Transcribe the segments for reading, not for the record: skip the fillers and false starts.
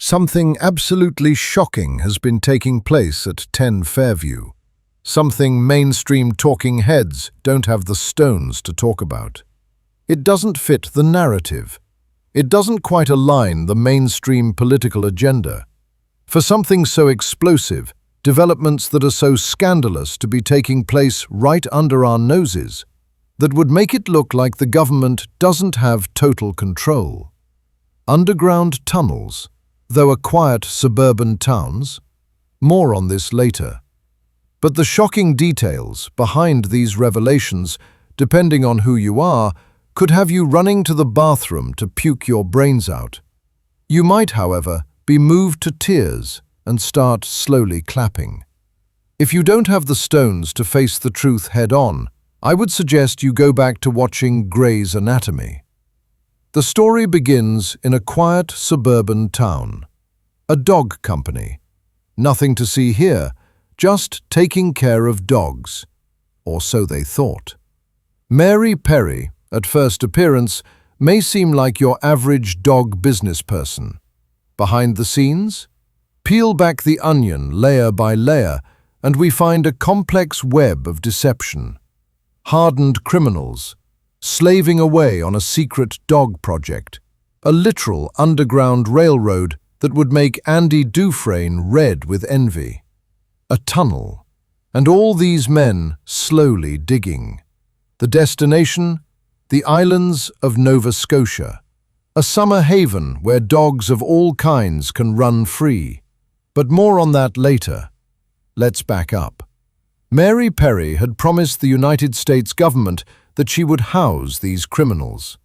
Something absolutely shocking has been taking place at 10 Fairview. Something mainstream talking heads don't have the stones to talk about. It doesn't fit the narrative. It doesn't quite align the mainstream political agenda. For something so explosive, developments that are so scandalous to be taking place right under our noses, that would make it look like the government doesn't have total control. Underground tunnels, though are quiet suburban towns? More on this later. But the shocking details behind these revelations, depending on who you are, could have you running to the bathroom to puke your brains out. You might, however, be moved to tears and start slowly clapping. If you don't have the stones to face the truth head-on, I would suggest you go back to watching Grey's Anatomy. The story begins in a quiet suburban town. A dog company. Nothing to see here, just taking care of dogs. Or so they thought. Mary Perry, at first appearance, may seem like your average dog business person. Behind the scenes? Peel back the onion layer by layer, and we find a complex web of deception. Hardened criminals, slaving away on a secret dog project, a literal underground railroad that would make Andy Dufresne red with envy. A tunnel, and all these men slowly digging. The destination? The islands of Nova Scotia. A summer haven where dogs of all kinds can run free. But more on that later. Let's back up. Mary Perry had promised the United States government that she would house these criminals.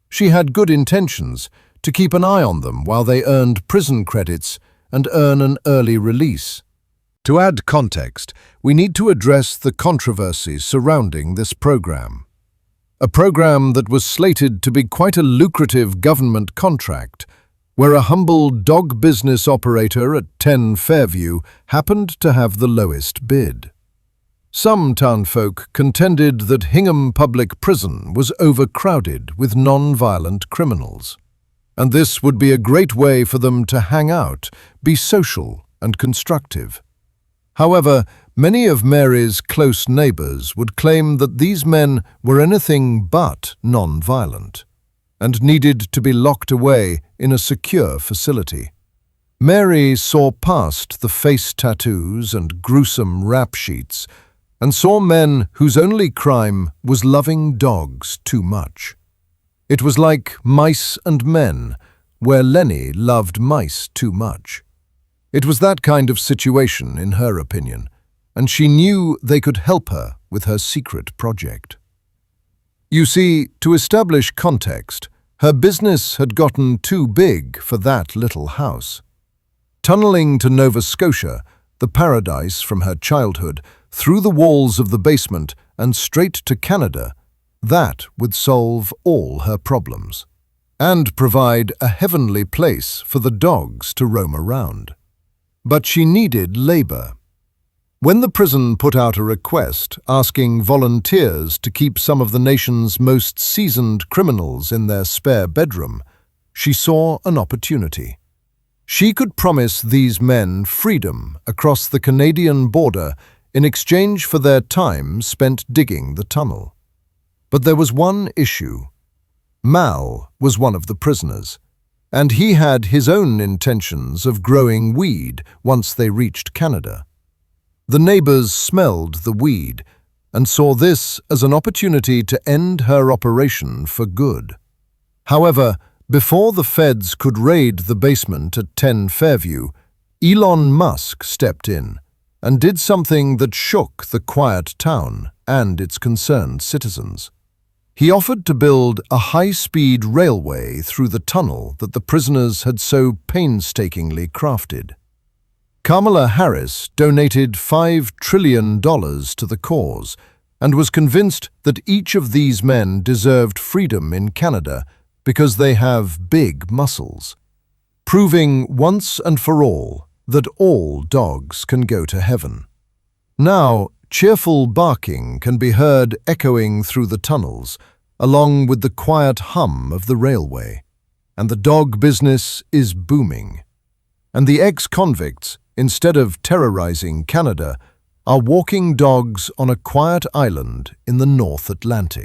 She had good intentions to keep an eye on them while they earned prison credits and earn an early release. To add context, we need to address the controversies surrounding this program. A program that was slated to be quite a lucrative government contract, where a humble dog business operator at 10 Fairview happened to have the lowest bid. Some townfolk contended that Hingham Public Prison was overcrowded with non-violent criminals, and this would be a great way for them to hang out, be social and constructive. However, many of Mary's close neighbors would claim that these men were anything but non-violent and needed to be locked away in a secure facility. Mary saw past the face tattoos and gruesome rap sheets and saw men whose only crime was loving dogs too much. It was like Mice and Men, where Lenny loved mice too much. It was that kind of situation, in her opinion, and she knew they could help her with her secret project. You see, to establish context, her business had gotten too big for that little house. Tunneling to Nova Scotia, the paradise from her childhood, through the walls of the basement and straight to Canada, that would solve all her problems, and provide a heavenly place for the dogs to roam around. But she needed labor. When the prison put out a request asking volunteers to keep some of the nation's most seasoned criminals in their spare bedroom, she saw an opportunity. She could promise these men freedom across the Canadian border in exchange for their time spent digging the tunnel. But there was one issue. Mal was one of the prisoners, and he had his own intentions of growing weed once they reached Canada. The neighbors smelled the weed and saw this as an opportunity to end her operation for good. However, before the feds could raid the basement at 10 Fairview, Elon Musk stepped in and did something that shook the quiet town and its concerned citizens. He offered to build a high-speed railway through the tunnel that the prisoners had so painstakingly crafted. Kamala Harris donated $5 trillion to the cause and was convinced that each of these men deserved freedom in Canada because they have big muscles, proving once and for all that all dogs can go to heaven. Now, cheerful barking can be heard echoing through the tunnels, along with the quiet hum of the railway, and the dog business is booming. And the ex-convicts, instead of terrorizing Canada, are walking dogs on a quiet island in the North Atlantic.